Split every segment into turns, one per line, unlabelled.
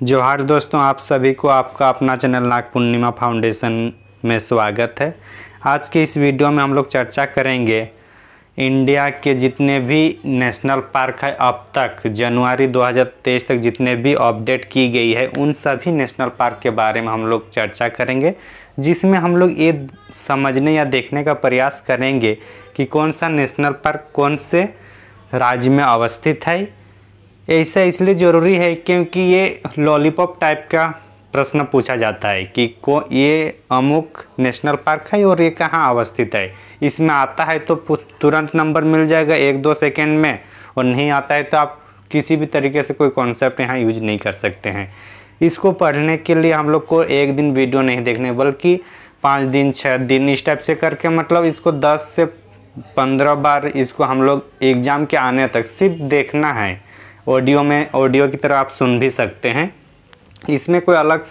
जोहार दोस्तों, आप सभी को आपका अपना चैनल नाग पूर्णिमा फाउंडेशन में स्वागत है। आज के इस वीडियो में हम लोग चर्चा करेंगे इंडिया के जितने भी नेशनल पार्क है अब तक जनवरी 2023 तक जितने भी अपडेट की गई है उन सभी नेशनल पार्क के बारे में हम लोग चर्चा करेंगे, जिसमें हम लोग ये समझने या देखने का प्रयास करेंगे कि कौन सा नेशनल पार्क कौन से राज्य में अवस्थित है। ऐसा इसलिए ज़रूरी है क्योंकि ये लॉलीपॉप टाइप का प्रश्न पूछा जाता है कि ये अमुक नेशनल पार्क है और ये कहाँ अवस्थित है। इसमें आता है तो तुरंत नंबर मिल जाएगा 1-2 सेकेंड में, और नहीं आता है तो आप किसी भी तरीके से कोई कॉन्सेप्ट यहाँ यूज नहीं कर सकते हैं। इसको पढ़ने के लिए हम लोग को एक दिन वीडियो नहीं देखने बल्कि 5 दिन 6 दिन इस टाइप से करके, मतलब इसको 10 से 15 बार इसको हम लोग एग्ज़ाम के आने तक सिर्फ देखना है। ऑडियो की तरह आप सुन भी सकते हैं। इसमें कोई अलग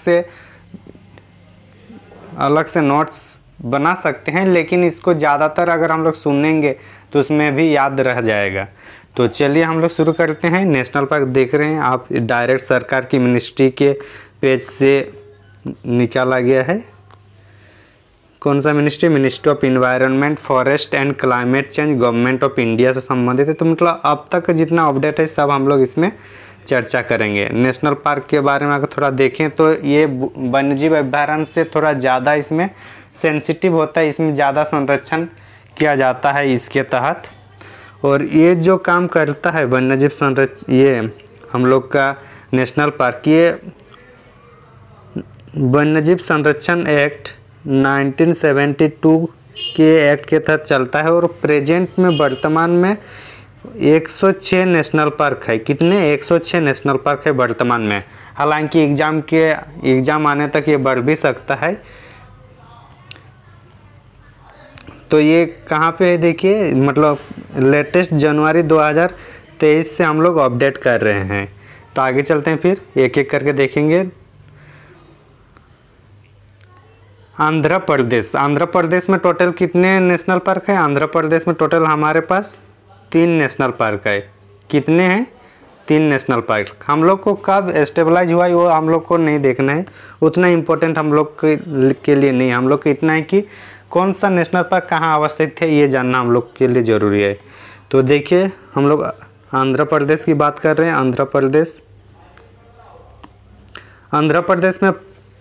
से नोट्स बना सकते हैं, लेकिन इसको ज़्यादातर अगर हम लोग सुनेंगे तो उसमें भी याद रह जाएगा। तो चलिए हम लोग शुरू करते हैं। नेशनल पार्क देख रहे हैं आप, डायरेक्ट सरकार की मिनिस्ट्री के पेज से निकाला गया है। कौन सा ministry? Ministry of environment, forest and climate change, government of India से संबंधित है। तो मतलब अब तक जितना अपडेट है सब हम लोग इसमें चर्चा करेंगे। नेशनल पार्क के बारे में अगर थोड़ा देखें तो ये वन्यजीव अभयारण्य से थोड़ा ज़्यादा इसमें सेंसिटिव होता है, इसमें ज़्यादा संरक्षण किया जाता है इसके तहत। और ये जो काम करता है वन्यजीव संरक्षण, ये हम लोग का नेशनल पार्क, ये वन्यजीव संरक्षण एक्ट 1972 के एक्ट के तहत चलता है। और प्रेजेंट में वर्तमान में 106 नेशनल पार्क है। कितने? 106 नेशनल पार्क है वर्तमान में। हालांकि एग्ज़ाम आने तक ये बढ़ भी सकता है। तो ये कहाँ पे है देखिए, मतलब लेटेस्ट जनवरी 2023 से हम लोग अपडेट कर रहे हैं। तो आगे चलते हैं, फिर एक एक करके देखेंगे। आंध्र प्रदेश में टोटल कितने नेशनल पार्क है? आंध्र प्रदेश में टोटल हमारे पास 3 नेशनल पार्क है। कितने हैं? 3 नेशनल पार्क। हम लोग को कब एस्टेबलाइज हुआ वो हम लोग को नहीं देखना है, उतना इम्पोर्टेंट हम लोग के लिए नहीं। हम लोग को इतना है कि कौन सा नेशनल पार्क कहाँ अवस्थित है ये जानना हम लोग के लिए ज़रूरी है। तो देखिए हम लोग आंध्र प्रदेश की बात कर रहे हैं। आंध्र प्रदेश में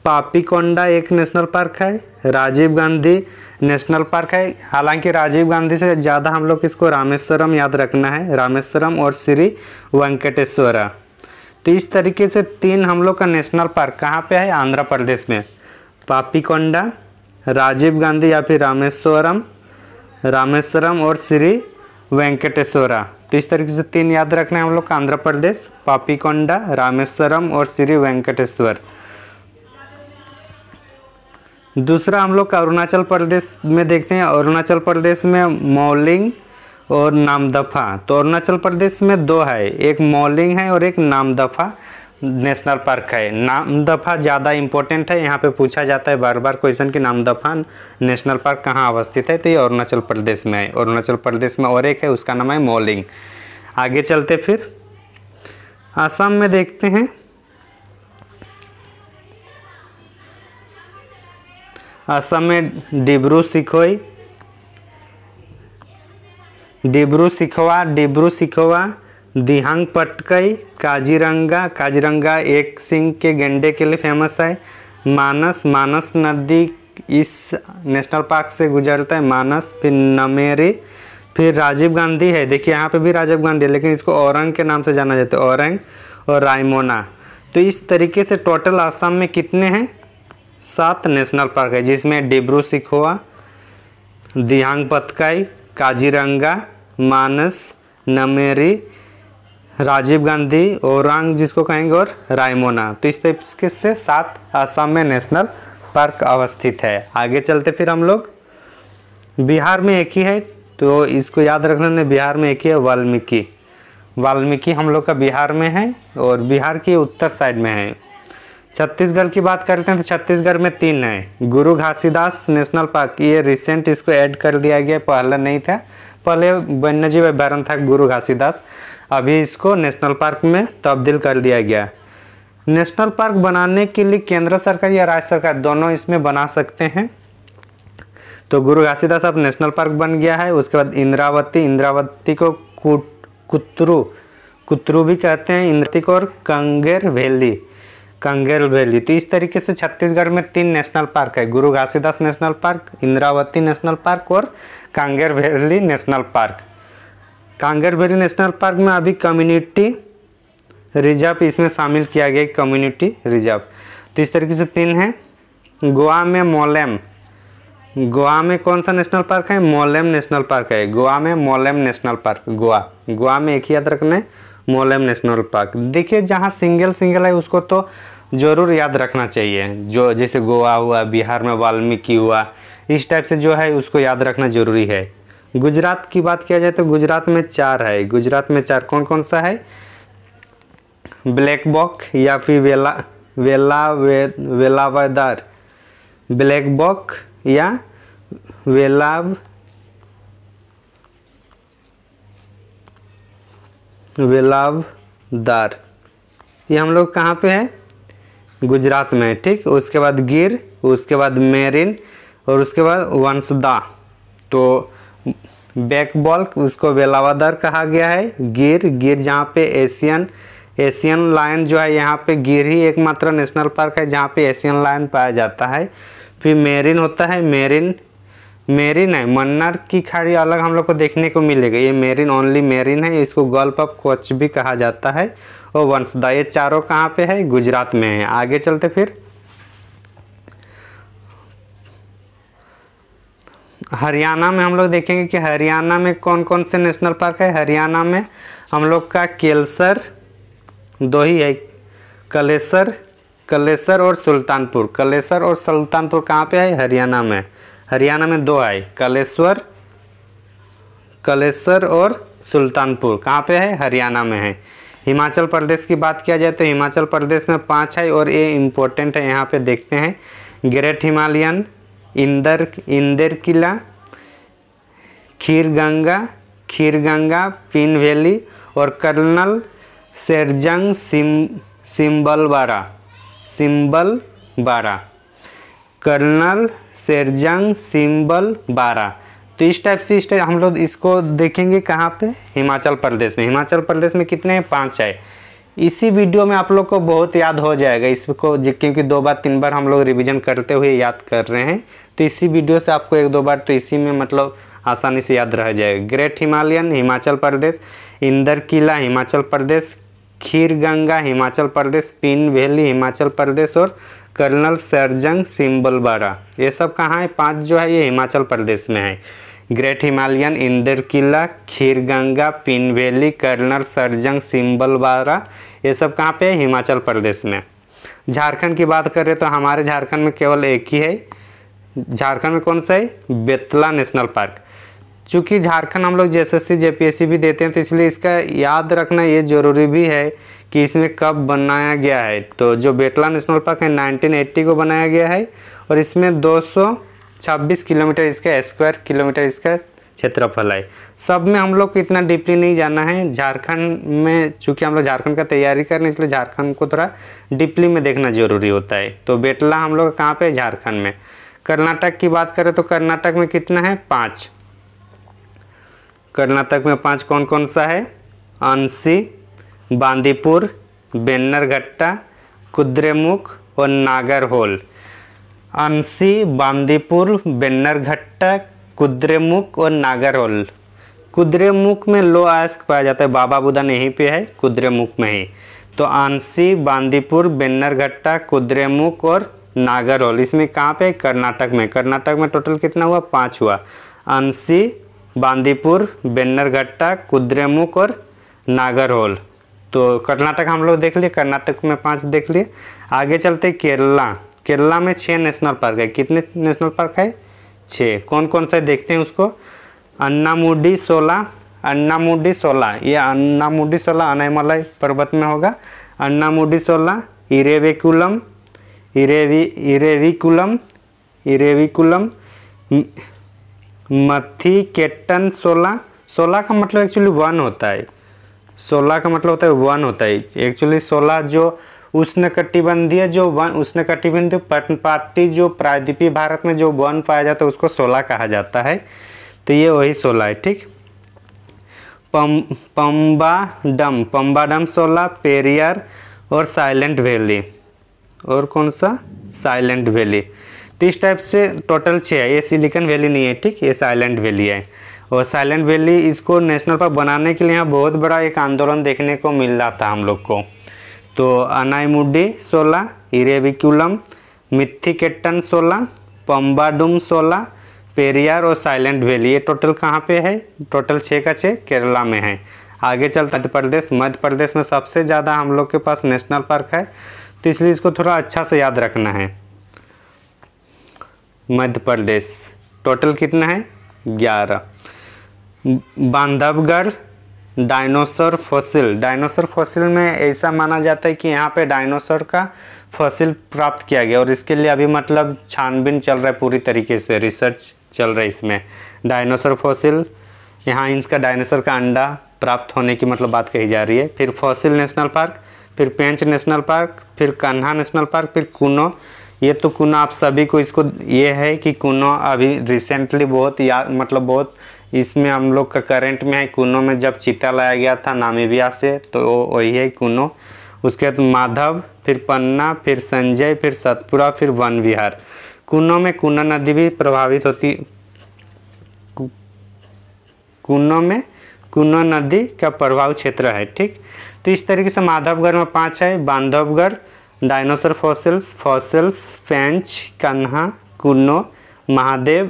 पापीकोंडा एक नेशनल पार्क है। राजीव गांधी नेशनल पार्क है। हालांकि राजीव गांधी से ज़्यादा हम लोग इसको रामेश्वरम याद रखना है, रामेश्वरम और श्री वेंकटेश्वरा। तो इस तरीके से 3 हम लोग का नेशनल पार्क कहाँ पे है? आंध्र प्रदेश में। पापीकोंडा, राजीव गांधी या फिर रामेश्वरम और श्री वेंकटेश्वरा। तो इस तरीके से 3 याद रखना है हम लोग का आंध्र प्रदेश, पापीकोंडा, रामेश्वरम और श्री वेंकटेश्वर। दूसरा हम लोग का अरुणाचल प्रदेश में देखते हैं। अरुणाचल प्रदेश में मौलिंग और नामदफा। तो अरुणाचल प्रदेश में 2 है, एक मौलिंग है और एक नामदफा नेशनल पार्क है। नामदफा ज़्यादा इम्पोर्टेंट है, यहाँ पे पूछा जाता है बार बार क्वेश्चन कि नामदफा नेशनल पार्क कहाँ अवस्थित है। तो ये अरुणाचल प्रदेश में है। अरुणाचल प्रदेश में और एक है, उसका नाम है मौलिंग। आगे चलते फिर आसाम में देखते हैं। असम में डिब्रू सिखोवा, दिहांग पटकई, काजीरंगा एक सिंह के गेंडे के लिए फेमस है। मानस नदी इस नेशनल पार्क से गुजरता है, मानस। फिर नमेरी, फिर राजीव गांधी है। देखिए यहाँ पे भी राजीव गांधी है, लेकिन इसको औरंग के नाम से जाना जाता है, औरंग और रायमोना। तो इस तरीके से टोटल आसाम में कितने हैं? 7 नेशनल पार्क है, जिसमें डिब्रू सिखोवा, दिहांग पतकाई, काजीरंगा, मानस, नमेरी, राजीव गांधी, औरंग जिसको कहेंगे, और रायमोना। तो इस तरीके से 7 आसाम में नेशनल पार्क अवस्थित है। आगे चलते फिर हम लोग बिहार में एक ही है, तो इसको याद रखना, बिहार में एक ही है, वाल्मीकि हम लोग का बिहार में है और बिहार की उत्तर साइड में है। छत्तीसगढ़ की बात करते हैं तो छत्तीसगढ़ में 3 है। गुरु घासीदास नेशनल पार्क, ये रिसेंट इसको ऐड कर दिया गया, पहले नहीं था। पहले वन्यजीव अभयारण्य था गुरु घासीदास, अभी इसको नेशनल पार्क में तब्दील कर दिया गया। नेशनल पार्क बनाने के लिए केंद्र सरकार या राज्य सरकार दोनों इसमें बना सकते हैं। तो गुरु घासीदास अब नेशनल पार्क बन गया है। उसके बाद इंद्रावती, इंद्रावती को कुतरू भी कहते हैं, इंद्रावती को, और कंगेर वैली। तो इस तरीके से छत्तीसगढ़ में 3 नेशनल पार्क है, Guru Ghasidas national park, Indravati national park और Kanger valley national park. Kanger valley national park में अभी कम्युनिटी रिजर्व इसमें शामिल किया गया, कम्युनिटी रिजर्व। तो इस तरीके से 3 हैं। गोवा में मोलेम, गोवा में कौन सा नेशनल पार्क है? मोलेम नेशनल पार्क है। गोवा में मोलेम नेशनल पार्क, गोवा में एक ही याद रखना है, मोलेम नेशनल पार्क। देखिए जहाँ सिंगल है उसको तो ज़रूर याद रखना चाहिए, जो जैसे गोवा हुआ, बिहार में वाल्मीकि हुआ, इस टाइप से जो है उसको याद रखना जरूरी है। गुजरात की बात किया जाए तो गुजरात में 4 है। गुजरात में 4 कौन कौन सा है? ब्लैक बॉक या फिर वेलावदार, ब्लैक बॉक या वेलावदार, ये हम लोग कहाँ पे है? गुजरात में, ठीक। उसके बाद गिर, उसके बाद मेरिन और उसके बाद वंशदा। तो बैकबॉल उसको वेलावदार कहा गया है। गिर जहाँ पे एशियन लायन जो है, यहाँ पे गिर ही एकमात्र नेशनल पार्क है जहाँ पे एशियन लायन पाया जाता है। फिर मेरिन होता है, मेरिन है, मन्नार की खाड़ी अलग हम लोग को देखने को मिलेगा, ये मेरिन ओनली मेरिन है, इसको गल्फ ऑफ कच्छ भी कहा जाता है। और वंशदा, ये चारों कहाँ पे है? गुजरात में है। आगे चलते फिर हरियाणा में हम लोग देखेंगे कि हरियाणा में कौन कौन से नेशनल पार्क है। हरियाणा में हम लोग का केलसर 2 ही है, कलेसर और सुल्तानपुर। कलेसर और सुल्तानपुर कहाँ पे है? हरियाणा में। हरियाणा में 2 है, कलेसर और सुल्तानपुर कहाँ पे है? हरियाणा में है। हिमाचल प्रदेश की बात किया जाए तो हिमाचल प्रदेश में 5 है और ये इम्पोर्टेंट है, यहाँ पे देखते हैं। ग्रेट हिमालयन, इंदर किला, खीर गंगा, पिन वैली और colonel Sherjung colonel Sherjung symbol Bara. तो इस टाइप से हम लोग इसको देखेंगे कहाँ पे? हिमाचल प्रदेश में। हिमाचल प्रदेश में कितने हैं? 5 है। इसी वीडियो में आप लोग को बहुत याद हो जाएगा इसको, क्योंकि 2 बार 3 बार हम लोग रिवीजन करते हुए याद कर रहे हैं। तो इसी वीडियो से आपको 1-2 बार तो इसी में मतलब आसानी से याद रह जाएगा। ग्रेट हिमालयन हिमाचल प्रदेश, इंदर किला हिमाचल प्रदेश, खीर गंगा हिमाचल प्रदेश, पिन वैली हिमाचल प्रदेश और कर्नल शेरजंग सिंबल बारा, ये सब कहाँ है? 5 जो है ये हिमाचल प्रदेश में है। Great Himalayan, Inder Kila, Khir Ganga, Pin valley, colonel Sherjung symbol बारा, ये सब कहाँ पे है? हिमाचल प्रदेश में। झारखंड की बात करें तो हमारे झारखंड में केवल एक ही है। झारखंड में कौन सा है? Betla national park. चूँकि झारखंड हम लोग JSSC JPSC भी देते हैं तो इसलिए इसका याद रखना ये ज़रूरी भी है कि इसमें कब बनाया गया है। तो जो बेतला नेशनल पार्क है 1980 को बनाया गया है और इसमें 226 किलोमीटर इसका स्क्वायर किलोमीटर इसका क्षेत्रफल है। सब में हम लोग को इतना डीपली नहीं जाना है। झारखंड में चूँकि हम लोग झारखंड का तैयारी कर रहे हैं इसलिए झारखंड को थोड़ा डीपली में देखना ज़रूरी होता है। तो बेतला हम लोग कहाँ पे? झारखंड में। कर्नाटक की बात करें तो कर्नाटक में कितना है? 5। कर्नाटक में 5 कौन कौन सा है? अंशी, बांदीपुर, बेन्नरघट्टा, कुद्रेमुख और नागरहोल। अंशी, बांदीपुर, बेन्नरघट्टा, कुद्रेमुख और नागरहोल। कुद्रेमुख में लो आयस्क पाया जाता है, बाबा बुदान यहीं पे है कुद्रेमुख में ही। तो अंशी, बांदीपुर, बेन्नरघट्टा, कुद्रेमुख और नागरहोल इसमें कहाँ पे? कर्नाटक में। कर्नाटक में टोटल कितना हुआ? 5 हुआ। अंशी, बांदीपुर, बेन्नरघट्टा, कुद्रेमुख और नागरहोल। तो कर्नाटक हम लोग देख लिए, कर्नाटक में 5 देख लिए। आगे चलते केरला। केरला में 6 नेशनल पार्क है। कितने नेशनल पार्क है? 6। कौन कौन सा देखते हैं उसको? अन्नामुडी 16, ये अन्नामुडी 16 अनायमलाई पर्वत में होगा। अन्नामुडी 16, इरेविकुलम, मथीकेटन 16 का मतलब एक्चुअली 1 होता है। 16 का मतलब होता है 1 होता है। एक्चुअली 16 जो उष्णकटिबंधीय जो वन, उष्णकटिबंधीय पर्णपाती जो प्रायद्वीपीय भारत में जो वन पाया जाता है उसको शोला कहा जाता है। तो ये वही शोला है, ठीक। पम्बाडम शोला, पेरियार और साइलेंट वैली, और कौन सा, साइलेंट वैली। तो इस टाइप से टोटल 6 है। ये सिलिकॉन वैली नहीं है, ठीक, ये साइलेंट वैली है। और साइलेंट वैली इसको नेशनल पार्क बनाने के लिए यहाँ बहुत बड़ा एक आंदोलन देखने को मिल रहा था हम लोग को। तो अनाईमुडी शोला, इरेविकुलम, मिथिकेट्टन शोला, पम्बाडुम शोला, पेरियार और साइलेंट वैली, ये टोटल कहाँ पे है, टोटल 6 का 6 केरला में है। आगे चलता मध्य प्रदेश में सबसे ज़्यादा हम लोग के पास नेशनल पार्क है, तो इसलिए इसको थोड़ा अच्छा से याद रखना है। मध्य प्रदेश टोटल कितना है, 11। बांधवगढ़ डायनासोर फॉसिल में ऐसा माना जाता है कि यहाँ पे डायनासोर का फॉसिल प्राप्त किया गया, और इसके लिए अभी मतलब छानबीन चल रहा है, पूरी तरीके से रिसर्च चल रहा है इसमें। डायनासोर फॉसिल, यहाँ इसका डायनासोर का अंडा प्राप्त होने की मतलब बात कही जा रही है। फिर फॉसिल नेशनल पार्क, फिर पेंच नेशनल पार्क, फिर कान्हा नेशनल पार्क, फिर कुनो। ये तो कुनो आप सभी को इसको ये है कि कुनो अभी रिसेंटली बहुत बहुत इसमें हम लोग का करंट में है। कुनो में जब चीता लाया गया था नामीबिया से, तो वही है कुनो। उसके बाद माधव, फिर पन्ना, फिर संजय, फिर सतपुरा, फिर वन विहार। कुनो में कुना नदी भी प्रभावित होती, कुनो में कुनो नदी का प्रभाव क्षेत्र है, ठीक। तो इस तरीके से माधवगढ़ में 5 है, बांधवगढ़, डायनासोर फॉसिल्स, पेंच, कान्हा, कुनो, माधव,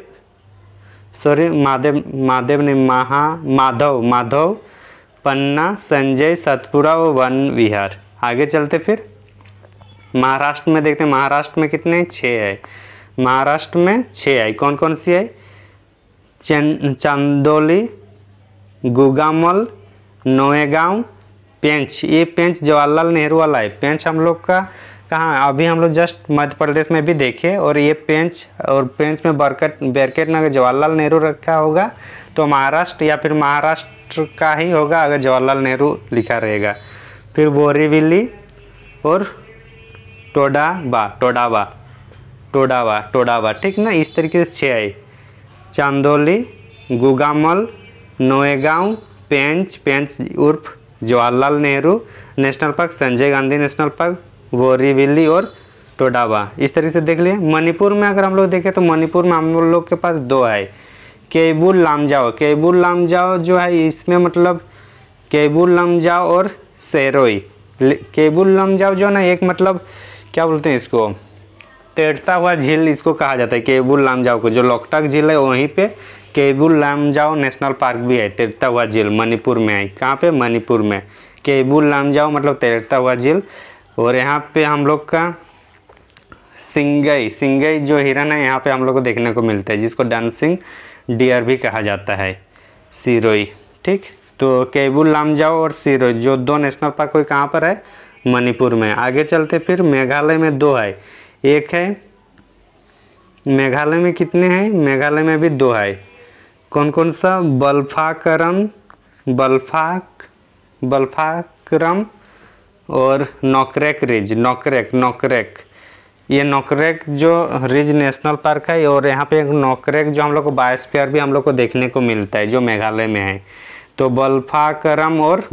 पन्ना, संजय, सतपुरा और वन विहार। आगे चलते फिर महाराष्ट्र में देखते हैं। महाराष्ट्र में कितने, 6 है। महाराष्ट्र में 6 है, कौन कौन सी है, चांदोली, गुगामल, नोएगांव, पेंच। ये पेंच जवाहरलाल नेहरू वाला है। पेंच हम लोग का कहाँ, अभी हम लोग जस्ट मध्य प्रदेश में भी देखे, और ये पेंच, और पेंच में बैरकेट में अगर जवाहरलाल नेहरू रखा होगा तो महाराष्ट्र या फिर महाराष्ट्र का ही होगा अगर जवाहरलाल नेहरू लिखा रहेगा। फिर बोरीवली और टोडावा, ठीक ना। इस तरीके से 6 है, चांदोली, गुगामल, नोएगांव, पेंच उर्फ Jawaharlal Nehru national park, Sanjay Gandhi national park, Borivali और टोडावा। इस तरीके से देख लिए। मणिपुर में अगर हम लोग देखें तो मणिपुर में हम लोग के पास 2 है, केबुल लामजाओ जो है, इसमें मतलब केबुल लामजाओ और सेरोई। केबुल लामजाओ जो ना, एक मतलब क्या बोलते हैं इसको, तैरता हुआ झील इसको कहा जाता है। केबुल लामजाओ को, जो लोकटक झील है वहीं पे केबुल लामजाओ नेशनल पार्क भी है, तैरता हुआ झील मणिपुर में है। कहाँ पे, मणिपुर में। केबुल लामजाओ मतलब तैरता हुआ झील। और यहाँ पे हम लोग का सिंगई जो हिरन है यहाँ पे हम लोग को देखने को मिलता है, जिसको डांसिंग डियर भी कहा जाता है, सिरोई, ठीक। तो केबुल लामजाओ और सिरोई जो 2 नेशनल पार्क कोई कहाँ पर है, मणिपुर में। आगे चलते फिर मेघालय में 2 है, एक है, मेघालय में कितने हैं, मेघालय में भी 2 है। कौन कौन सा, बल्फाक्रम और नोकरेक रिज, नोकरेक। ये नोकरेक जो रिज नेशनल पार्क है, और यहाँ पे एक नोकरेक जो हम लोग को बायोस्फीयर भी हम लोग को देखने को मिलता है, जो मेघालय में है। तो बल्फाक्रम और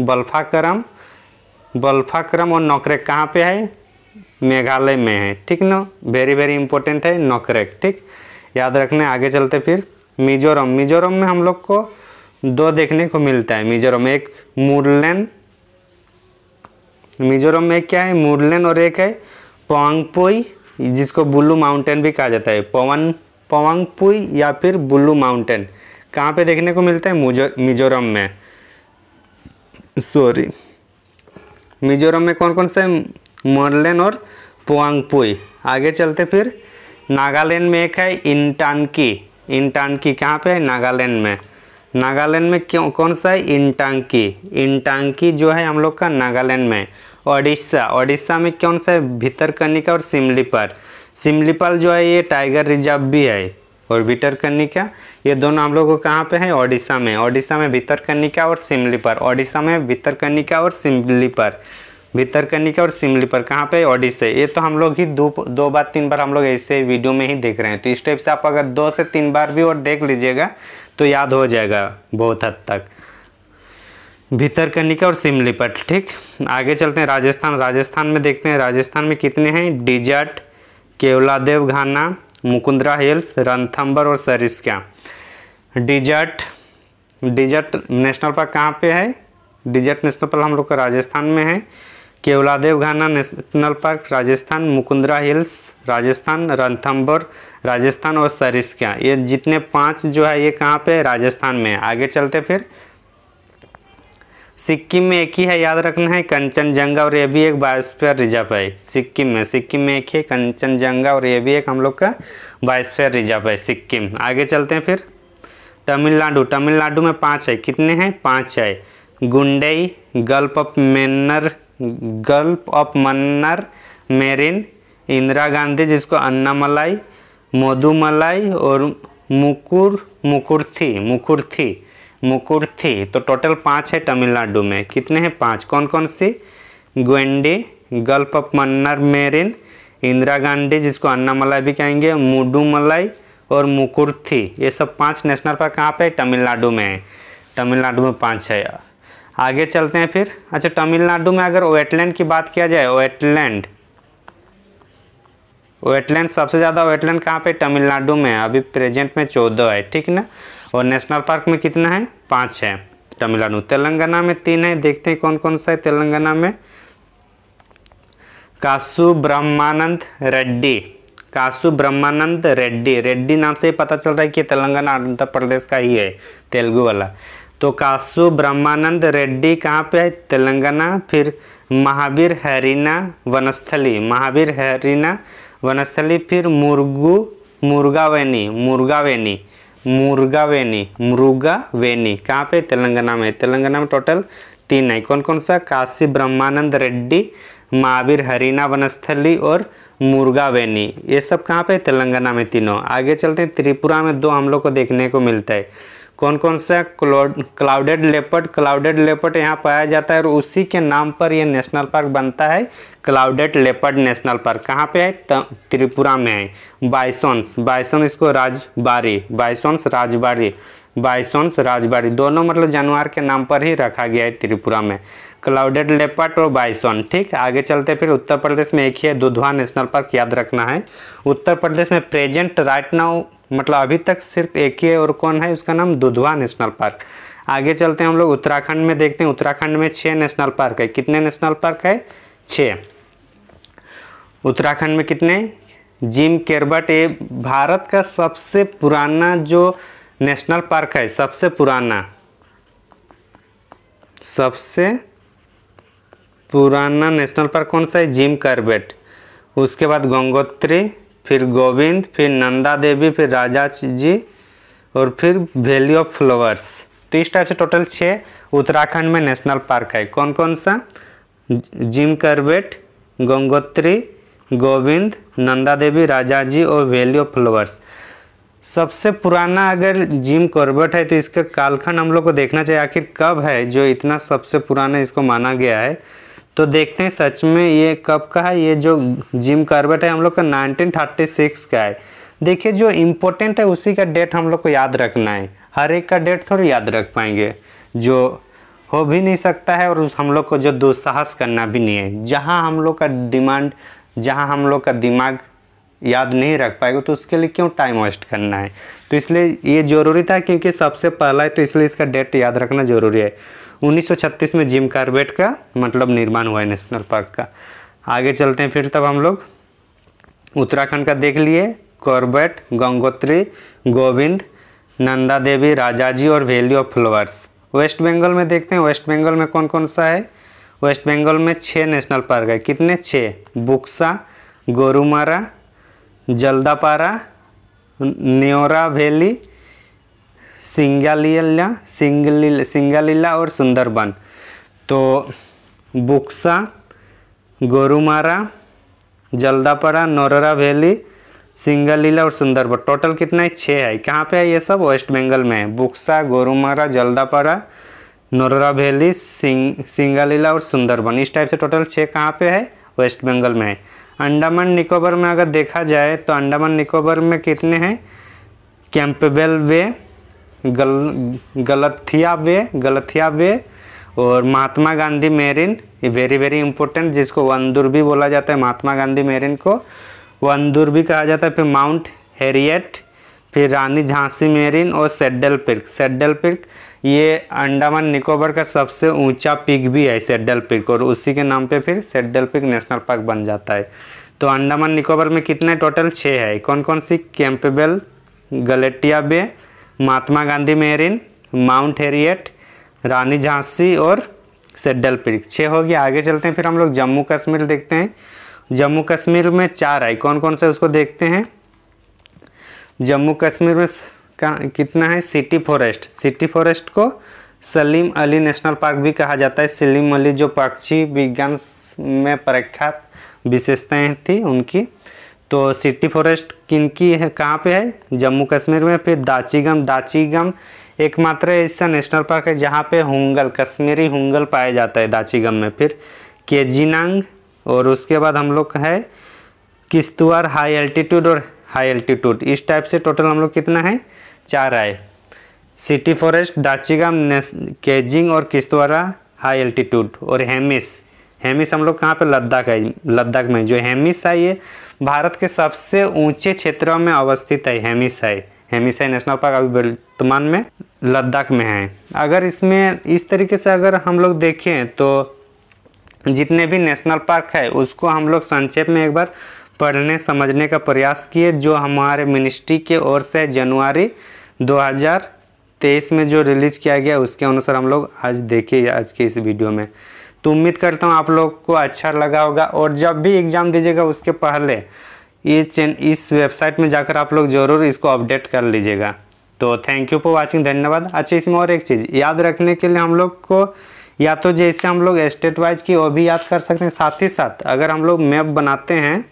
नोकरेक कहाँ पे है, मेघालय में है, ठीक ना। वेरी इंपॉर्टेंट है नोकरेक, ठीक, याद रखने। आगे चलते फिर मिजोरम में हम लोग को 2 देखने को मिलता है। मिजोरम में एक मुरलेन, मिजोरम में क्या है, मुरलेन, और एक है पवांगपुई, जिसको ब्लू माउंटेन भी कहा जाता है। पवांगपुई या फिर ब्लू माउंटेन कहाँ पे देखने को मिलता है, मिजोरम में। मिजोरम में कौन कौन से, मुरलेन और पवांगपुई। आगे चलते फिर नागालैंड में एक है इंटानकी कहाँ पे है, नागालैंड में कौन सा है, इंटांकी जो है हम लोग का नागालैंड में। ओडिशा में कौन सा है, भितरकनिका और सिमलीपाल जो है ये टाइगर रिजर्व भी है, और भितरकनिका, ये दोनों हम लोग को कहाँ पे है, ओडिशा में भितरकनिका और सिमलीपाल। भितरकनिका और सिमलीपाल कहाँ पे, ओडिशा। ये तो हम लोग ही दो बार 3 बार हम लोग ऐसे वीडियो में ही देख रहे हैं। तो इस टाइप से आप अगर 2 से 3 बार भी और देख लीजिएगा तो याद हो जाएगा बहुत हद तक, भितरकनिका और सिमलीपाल। ठीक, आगे चलते हैं राजस्थान। राजस्थान में देखते हैं राजस्थान में कितने हैं, डिजर्ट, केवलादेव घाना, मुकुंदरा हिल्स, रणथंभौर और सरिस्का। डिजर्ट नेशनल पार्क कहाँ पे है, डिजर्ट नेशनल पार्क हम लोग का राजस्थान में है। Keoladeo Ghana national park Rajasthan, Mukundra hills Rajasthan, Ranthambore Rajasthan और सरिस्का, ये जितने 5 जो है ये कहाँ पे, राजस्थान में है। आगे चलते फिर सिक्किम में एक ही है, याद रखना है, कंचनजंगा, और ये भी एक बायोस्फीयर रिजर्व है। सिक्किम में एक है कंचनजंगा और ये भी एक हम लोग का बायोस्फीयर रिजर्व है सिक्किम। आगे चलते हैं फिर तमिलनाडु में 5 है, कितने हैं, 5 है। Guindy, gulf of Mannar marine, Indira Gandhi जिसको अन्नामलाई, मोदुमलाई और मुकुर्थी। तो टोटल 5 है तमिलनाडु में। कितने हैं, 5। कौन कौन सी, गुंडी, gulf of Mannar marine, Indira Gandhi जिसको अन्नामलाई भी कहेंगे, मुडुमलाई और मुकुर्थी। ये सब 5 नेशनल पार्क कहाँ पे, तमिलनाडु में है। तमिलनाडु में 5 है। आगे चलते हैं फिर। अच्छा, तमिलनाडु में अगर वेटलैंड की बात किया जाए, वेटलैंड सबसे ज़्यादा वेटलैंड कहाँ पे, तमिलनाडु में है। अभी प्रेजेंट में 14 है, ठीक ना। और नेशनल पार्क में कितना है, 5 है तमिलनाडु। तेलंगाना में 3 है, देखते हैं कौन कौन सा है तेलंगाना में। कासु ब्रह्मानंद रेड्डी नाम से ही पता चल रहा है कि तेलंगाना आंध्र प्रदेश का ही है, तेलुगु वाला। तो कासु ब्रह्मानंद रेड्डी कहाँ पे है, तेलंगाना। फिर महावीर हरीना वनस्थली, फिर मुर्गावेनी कहाँ पे, तेलंगाना में। तेलंगाना में टोटल 3 है। कौन कौन सा, काशी ब्रह्मानंद रेड्डी, महावीर हरीना वनस्थली और मुर्गावेनी। ये सब कहाँ पे, तेलंगाना में तीनों। आगे चलते हैं, त्रिपुरा में 2 हम लोग को देखने को मिलता है। कौन कौन सा, क्लाउडेड लेपर्ड यहाँ पाया जाता है और उसी के नाम पर ये नेशनल पार्क बनता है, क्लाउडेड लेपर्ड नेशनल पार्क। कहाँ पे है, त्रिपुरा में है। बाइसॉन इसको राजबाड़ी दोनों मतलब जानवर के नाम पर ही रखा गया है त्रिपुरा में, क्लाउडेड लेपर्ड और बाइसॉन। ठीक, आगे चलते फिर उत्तर प्रदेश में एक ही है, दुधवा नेशनल पार्क, याद रखना है। उत्तर प्रदेश में प्रेजेंट राइट नाउ मतलब अभी तक सिर्फ एक ही है, और कौन है, उसका नाम दुधवा नेशनल पार्क। आगे चलते हैं हम लोग उत्तराखंड में, देखते हैं उत्तराखंड में 6 नेशनल पार्क है। कितने नेशनल पार्क है, 6। उत्तराखंड में कितने, जिम कॉर्बेट, ये भारत का सबसे पुराना जो नेशनल पार्क है, सबसे पुराना नेशनल पार्क कौन सा है, जिम कॉर्बेट। उसके बाद गंगोत्री, फिर गोविंद, फिर नंदा देवी, फिर राजा जी और फिर वैली ऑफ फ्लावर्स। तो इस टाइप से टोटल 6 उत्तराखंड में नेशनल पार्क है। कौन कौन सा, Jim Corbett, Gangotri, Govind, Nanda Devi, Rajaji और वैली ऑफ फ्लावर्स। सबसे पुराना अगर जिम कॉर्बेट है तो इसका कालखंड हम लोग को देखना चाहिए, आखिर कब है जो इतना सबसे पुराना इसको माना गया है। तो देखते हैं सच में ये कब का है। ये जो जिम कॉर्बेट है हम लोग का 1936 का है। देखिए, जो इम्पोर्टेंट है उसी का डेट हम लोग को याद रखना है, हर एक का डेट थोड़ी याद रख पाएंगे, जो हो भी नहीं सकता है और हम लोग को जो दुस्साहस करना भी नहीं है। जहाँ हम लोग का दिमाग याद नहीं रख पाएगा तो उसके लिए क्यों टाइम वेस्ट करना है। तो इसलिए ये ज़रूरी था, क्योंकि सबसे पहला है तो इसलिए इसका डेट याद रखना ज़रूरी है। 1936 में जिम कॉर्बेट का मतलब निर्माण हुआ है नेशनल पार्क का। आगे चलते हैं फिर, तब हम लोग उत्तराखंड का देख लिए, कॉर्बेट, गंगोत्री, गोविंद, नंदा देवी, राजा जी और valley of flowers. West Bengal में देखते हैं, वेस्ट बंगाल में कौन कौन सा है। वेस्ट बंगाल में 6 नेशनल पार्क है। कितने, 6। बुक्सा, गोरुमारा, जल्दापारा, न्योरा वैली, सिंगालीला और सुंदरबन। तो बुक्सा, गोरुमारा, जल्दापारा, नोरा वैली, सिंगालीला और सुंदरबन, टोटल कितना है, 6 है। कहाँ पे है ये सब, वेस्ट बंगाल में है। बुक्सा, गोरुमारा, जल्दापारा, नोरा वैली, सिंगालीला और सुंदरबन। इस टाइप से टोटल 6 कहाँ पे है? वेस्ट बंगाल में है। अंडमान निकोबार में अगर देखा जाए तो अंडमान निकोबार में कितने हैं? कैंपबेल वे, गलथिया वे और Mahatma Gandhi marine, very very important, जिसको वनदुर भी बोला जाता है। महात्मा गांधी मेरिन को वनदुर भी कहा जाता है। फिर माउंट हैरियट, फिर रानी झांसी मेरिन और सेडल पिर्क ये अंडमान निकोबार का सबसे ऊंचा पीक भी है, सेडल पिर्क, और उसी के नाम पे फिर सेडल पिर्क नेशनल पार्क बन जाता है। तो अंडमान निकोबार में कितने टोटल? 6 है। कौन कौन सी? कैंपबेल, गलथिया बे, महात्मा गांधी मेरिन, माउंट हैरियट, रानी झांसी और सेडल पिर्क। 6 हो गया। आगे चलते हैं, फिर हम लोग जम्मू कश्मीर देखते हैं। जम्मू कश्मीर में 4 है। कौन कौन से उसको देखते हैं। जम्मू कश्मीर में कितना है? सिटी फॉरेस्ट को सलीम अली नेशनल पार्क भी कहा जाता है। सलीम अली जो पक्षी विज्ञान में प्रख्यात विशेषताएं थी उनकी। तो सिटी फॉरेस्ट किनकी है, कहाँ पे है? जम्मू कश्मीर में। फिर दाचीगम एकमात्र ऐसा नेशनल पार्क है जहाँ पे हुंगल, कश्मीरी हुंगल पाया जाता है दाचीगम में। फिर केजिनांग, और उसके बाद हम लोग है किश्तवाड़ हाई एल्टीट्यूड और हाई एल्टीट्यूड। इस टाइप से टोटल हम लोग कितना है? 4 आए। सिटी फॉरेस्ट, दाचीगम, केजिंग और किश्तवाड़ हाई एल्टीट्यूड। और हेमिस हम लोग कहाँ पे? लद्दाख में। जो हेमिस है ये भारत के सबसे ऊंचे क्षेत्रों में अवस्थित है। हेमिस है नेशनल पार्क अभी वर्तमान में लद्दाख में है। अगर इसमें इस तरीके से अगर हम लोग देखें तो जितने भी नेशनल पार्क है उसको हम लोग संक्षेप में एक बार पढ़ने समझने का प्रयास किए, जो हमारे मिनिस्ट्री के ओर से जनवरी 2023 में जो रिलीज किया गया उसके अनुसार हम लोग आज देखिए आज के इस वीडियो में। तो उम्मीद करता हूँ आप लोग को अच्छा लगा होगा, और जब भी एग्ज़ाम दीजिएगा उसके पहले इस वेबसाइट में जाकर आप लोग ज़रूर इसको अपडेट कर लीजिएगा। तो थैंक यू फॉर वाचिंग, धन्यवाद। अच्छा, इसमें और एक चीज़ याद रखने के लिए हम लोग को या तो जैसे हम लोग स्टेट वाइज की वो भी याद कर सकते हैं, साथ ही साथ अगर हम लोग मैप बनाते हैं,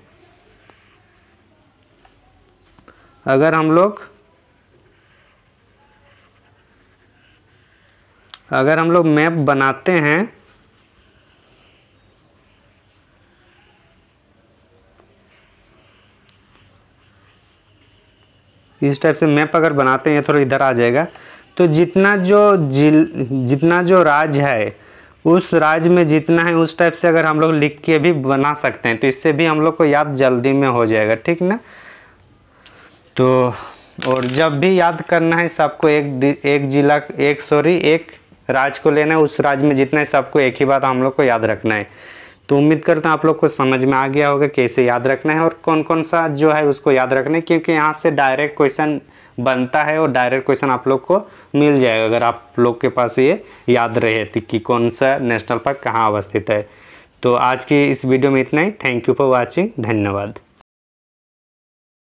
अगर हम लोग मैप बनाते हैं इस टाइप से मैप अगर बनाते हैं, थोड़ा इधर आ जाएगा, तो जितना जो राज्य है उस राज्य में जितना है उस टाइप से अगर हम लोग लिख के भी बना सकते हैं तो इससे भी हम लोग को याद जल्दी में हो जाएगा, ठीक ना। तो और जब भी याद करना है सबको एक राज्य को लेना है, उस राज्य में जितना है सबको एक ही बात हम लोग को याद रखना है। तो उम्मीद करता हूँ आप लोग को समझ में आ गया होगा कैसे याद रखना है और कौन कौन सा जो है उसको याद रखना है, क्योंकि यहाँ से डायरेक्ट क्वेश्चन बनता है और डायरेक्ट क्वेश्चन आप लोग को मिल जाएगा अगर आप लोग के पास ये याद रहे कि कौन सा नेशनल पार्क कहाँ अवस्थित है। तो आज की इस वीडियो में इतना ही। थैंक यू फॉर वॉचिंग, धन्यवाद।